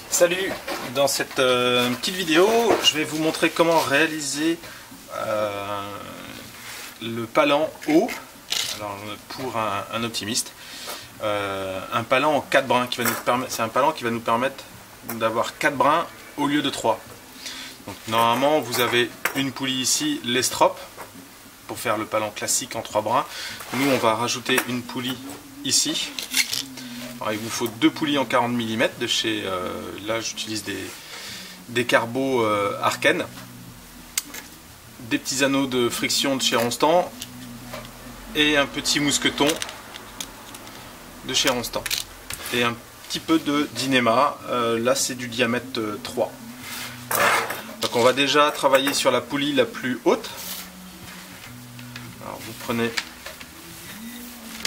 Salut, dans cette petite vidéo je vais vous montrer comment réaliser le palan haut. Alors, pour un optimiste, un palan en 4 brins qui va nous permettre, c'est un palan qui va nous permettre d'avoir 4 brins au lieu de 3. Donc normalement vous avez une poulie ici, l'estrope, pour faire le palan classique en 3 brins. Nous on va rajouter une poulie ici. Alors, il vous faut 2 poulies en 40 mm de chez, là j'utilise des carbo Arken, des petits anneaux de friction de chez Ronstan et un petit mousqueton de chez Ronstan et un petit peu de Dyneema, là c'est du diamètre 3. Voilà. Donc on va déjà travailler sur la poulie la plus haute. Alors vous prenez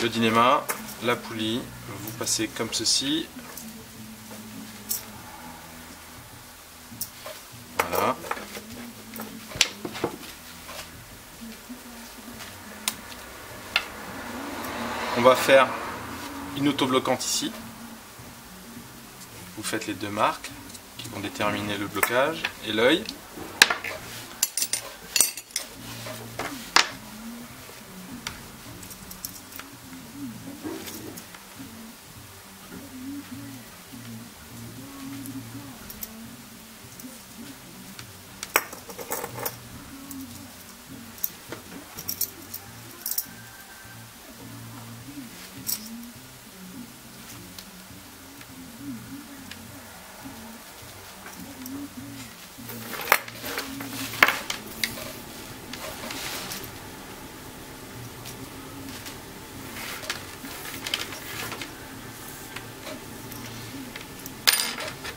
le Dyneema, la poulie, vous passez comme ceci. Voilà. On va faire une autobloquante ici. Vous faites les 2 marques qui vont déterminer le blocage et l'œil.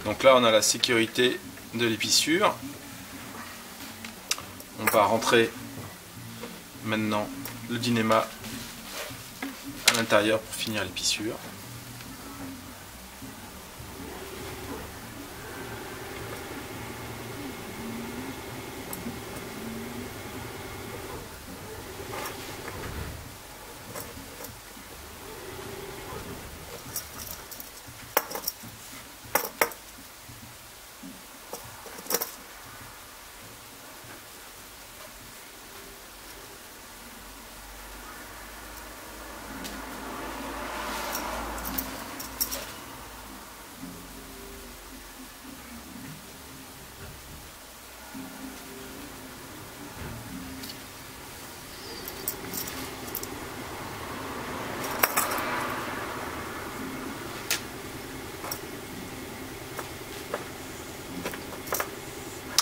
Donc là on a la sécurité de l'épissure. On va rentrer maintenant le Dyneema à l'intérieur pour finir l'épissure.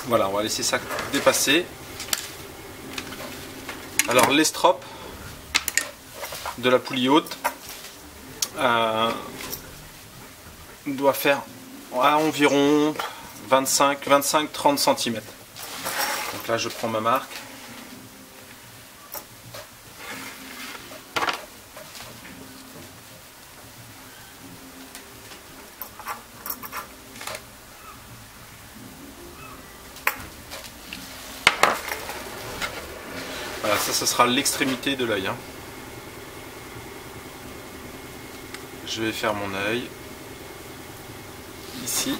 Voilà, on va laisser ça dépasser. Alors l'estrope de la poulie haute doit faire à environ 25-30 cm. Donc là je prends ma marque. Voilà, ça sera l'extrémité de l'œil. Je vais faire mon œil ici.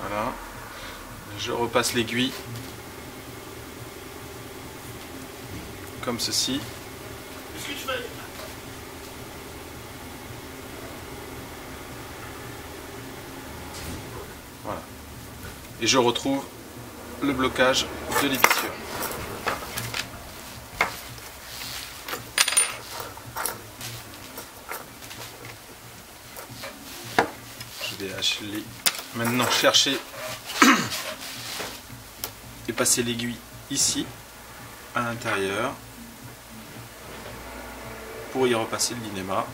Voilà. Je repasse l'aiguille comme ceci. Voilà. Et je retrouve le blocage de l'épissure. Je vais maintenant chercher et passer l'aiguille ici à l'intérieur pour y repasser le Dyneema.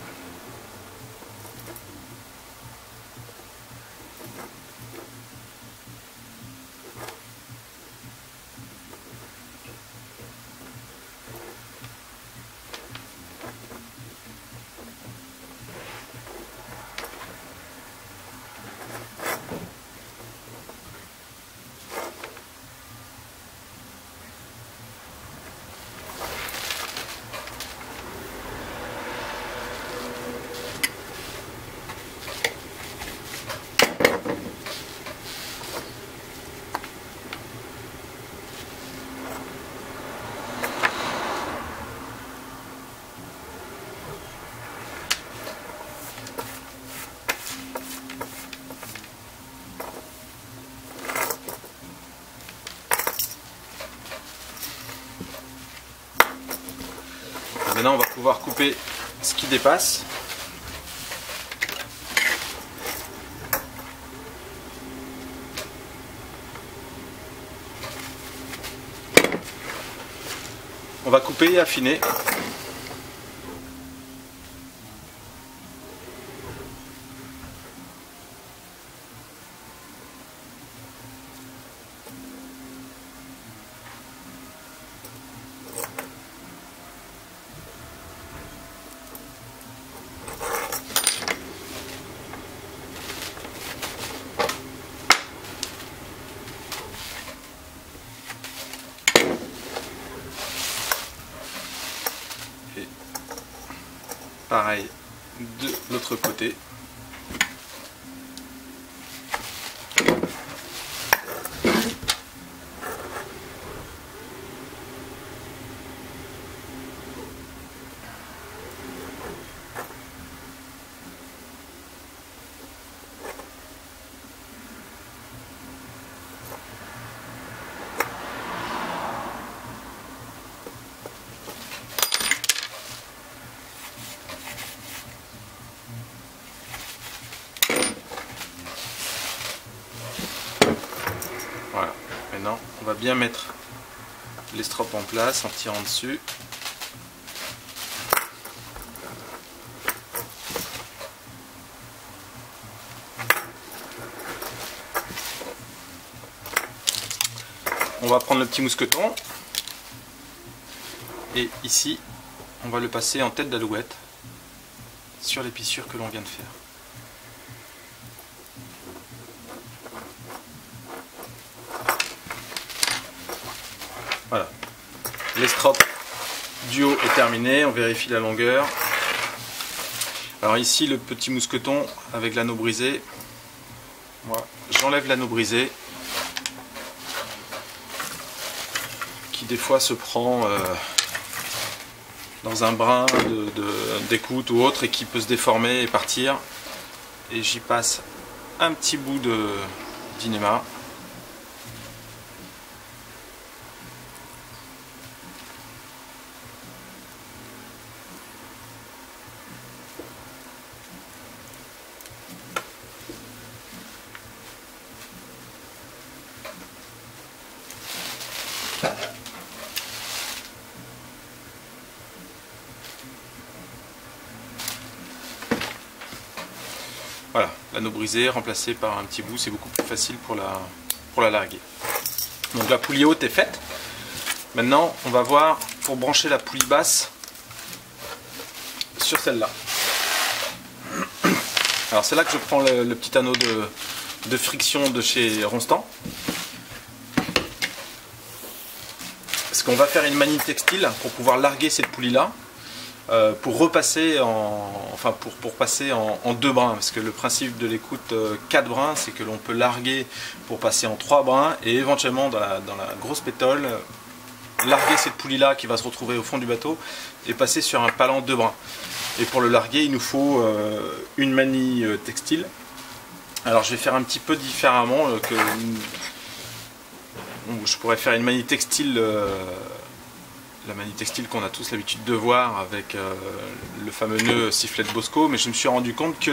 Maintenant on va pouvoir couper ce qui dépasse. On va couper et affiner. Et pareil de l'autre côté. Voilà, maintenant on va bien mettre les strops en place en tirant dessus. On va prendre le petit mousqueton et ici on va le passer en tête d'alouette sur l'épissure que l'on vient de faire. Voilà, l'estrope du haut est terminé, on vérifie la longueur. Alors ici le petit mousqueton avec l'anneau brisé, moi j'enlève l'anneau brisé qui des fois se prend dans un brin d'écoute ou autre et qui peut se déformer et partir, et j'y passe un petit bout de Dynéma. Voilà, l'anneau brisé remplacé par un petit bout, c'est beaucoup plus facile pour la larguer. Donc la poulie haute est faite. Maintenant, on va voir pour brancher la poulie basse sur celle-là. Alors c'est là que je prends le petit anneau de friction de chez Ronstant. Parce qu'on va faire une manie textile pour pouvoir larguer cette poulie-là. Pour repasser pour passer en 2 brins, parce que le principe de l'écoute 4 brins, c'est que l'on peut larguer pour passer en 3 brins et éventuellement dans la grosse pétole larguer cette poulie là qui va se retrouver au fond du bateau et passer sur un palan 2 brins. Et pour le larguer il nous faut une manie textile. Alors je vais faire un petit peu différemment que je pourrais faire une manie textile, la manie textile qu'on a tous l'habitude de voir avec le fameux nœud sifflet de Bosco, mais je me suis rendu compte que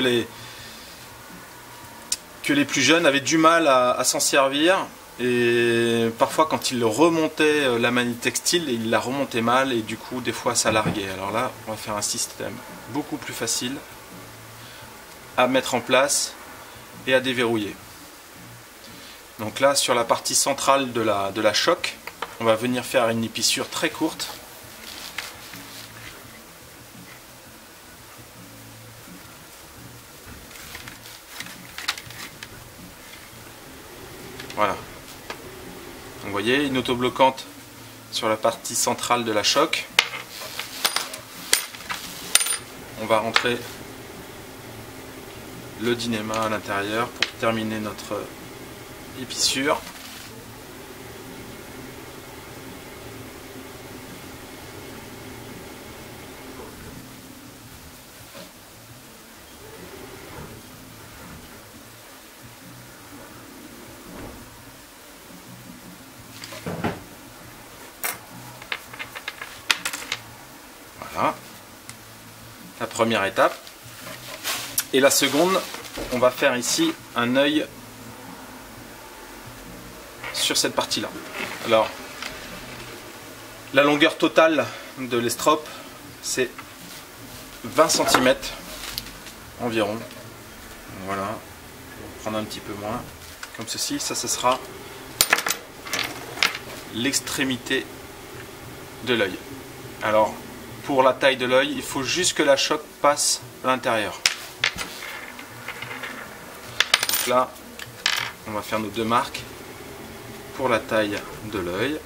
les plus jeunes avaient du mal à s'en servir, et parfois quand ils remontaient la manie textile, ils la remontaient mal et du coup des fois ça larguait. Alors là on va faire un système beaucoup plus facile à mettre en place et à déverrouiller. Donc là sur la partie centrale de la choque, on va venir faire une épissure très courte. Voilà. Donc vous voyez, une autobloquante sur la partie centrale de la choque. On va rentrer le Dynéma à l'intérieur pour terminer notre épissure. Voilà. la première étape. Et la seconde, on va faire ici un œil sur cette partie-là. Alors, la longueur totale de l'estrope, c'est 20 cm environ. Voilà, on va prendre un petit peu moins, comme ceci. Ça, ce sera l'extrémité de l'œil. Alors, pour la taille de l'œil, il faut juste que la choc passe à l'intérieur. Donc là, on va faire nos 2 marques pour la taille de l'œil.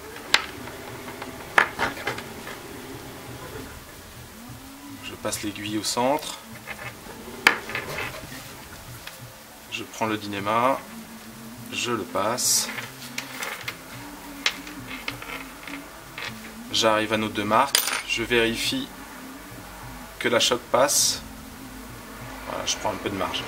Je passe l'aiguille au centre. Je prends le dynéma, je le passe. J'arrive à nos 2 marques. Je vérifie que la choc passe. Voilà, je prends un peu de marge.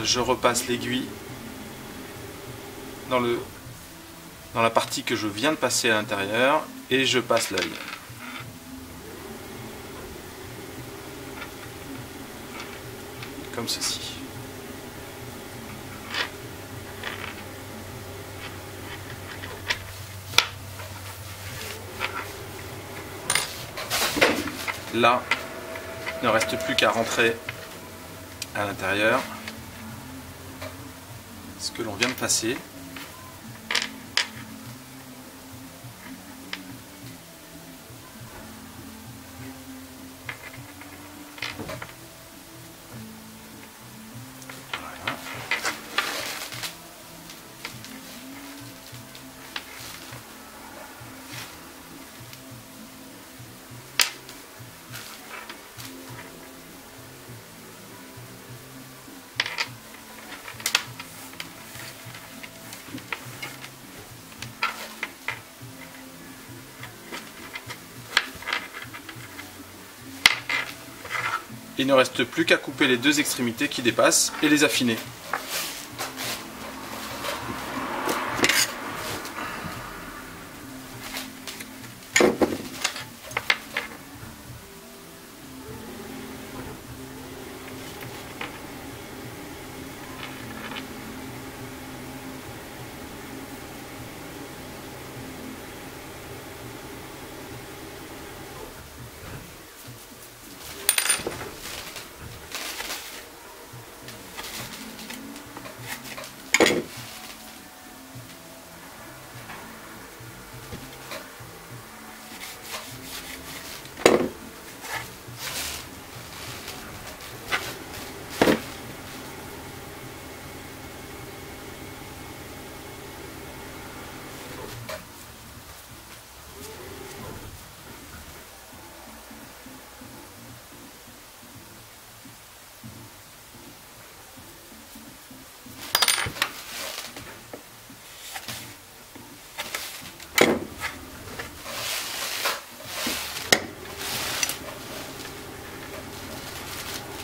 Je repasse l'aiguille dans la partie que je viens de passer à l'intérieur et je passe l'œil. Comme ceci. Là, il ne reste plus qu'à rentrer à l'intérieur ce que l'on vient de passer. Voilà. Il ne reste plus qu'à couper les 2 extrémités qui dépassent et les affiner.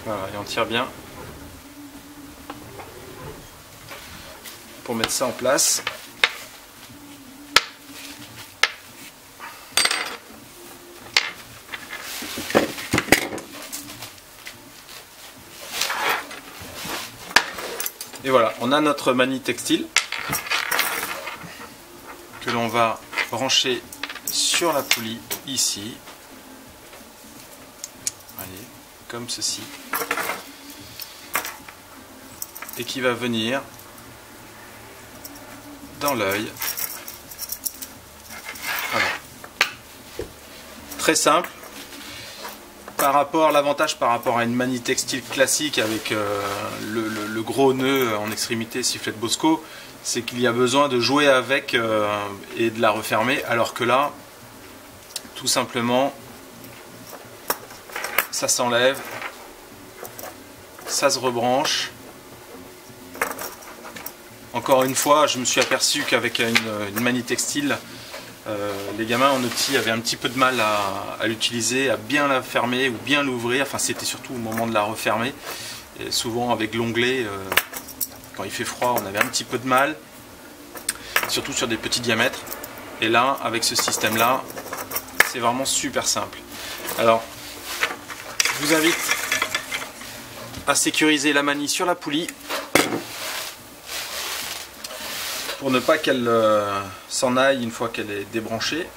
Voilà, et on tire bien pour mettre ça en place. Et voilà, on a notre manie textile que l'on va brancher sur la poulie ici. Voyez, comme ceci. Et qui va venir dans l'œil. Voilà. Très simple. L'avantage par rapport à une manie textile classique avec le gros nœud en extrémité sifflet de Bosco, c'est qu'il y a besoin de jouer avec et de la refermer, alors que là, tout simplement, ça s'enlève, ça se rebranche. Encore une fois, je me suis aperçu qu'avec une manie textile, les gamins en outil avaient un petit peu de mal à l'utiliser, à bien la fermer ou bien l'ouvrir. Enfin, c'était surtout au moment de la refermer. Et souvent avec l'onglet, quand il fait froid, on avait un petit peu de mal, surtout sur des petits diamètres. Et là, avec ce système là, c'est vraiment super simple. Alors, je vous invite à sécuriser la manille sur la poulie pour ne pas qu'elle s'en aille une fois qu'elle est débranchée.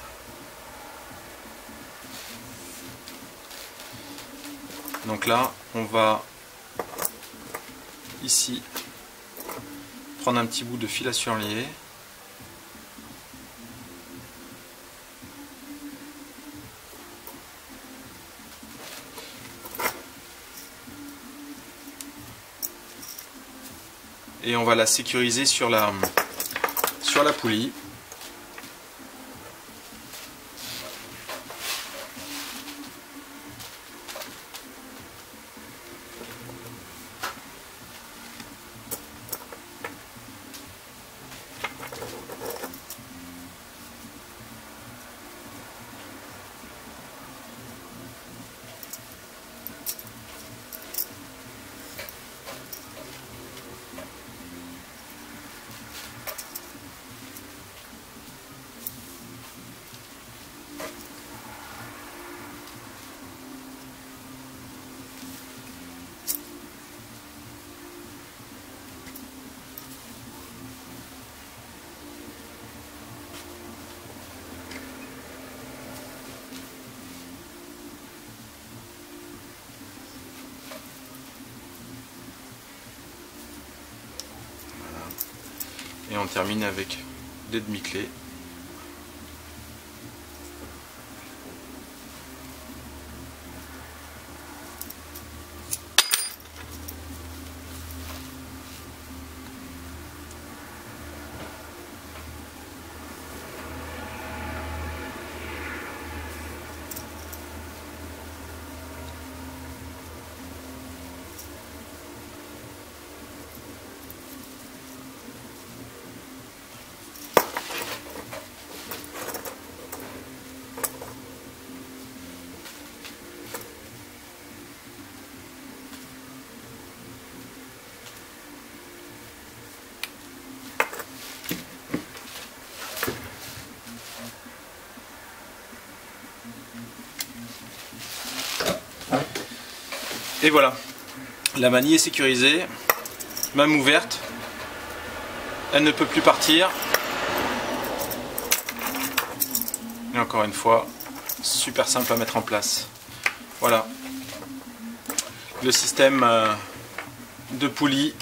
Donc là, on va ici prendre un petit bout de fil à surlier. Et on va la sécuriser sur la poulie. Et on termine avec des demi-clés. Et voilà, la manille est sécurisée, même ouverte, elle ne peut plus partir. Et encore une fois, super simple à mettre en place. Voilà, le système de poulie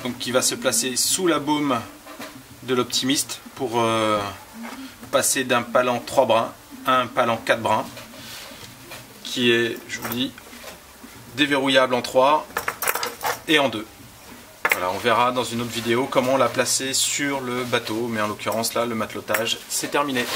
donc, qui va se placer sous la baume de l'Optimist pour passer d'un palan 3 brins à un palan 4 brins qui est, je vous dis, déverrouillable en 3 et en 2. Voilà, on verra dans une autre vidéo comment la placer sur le bateau, mais en l'occurrence là, le matelotage, c'est terminé.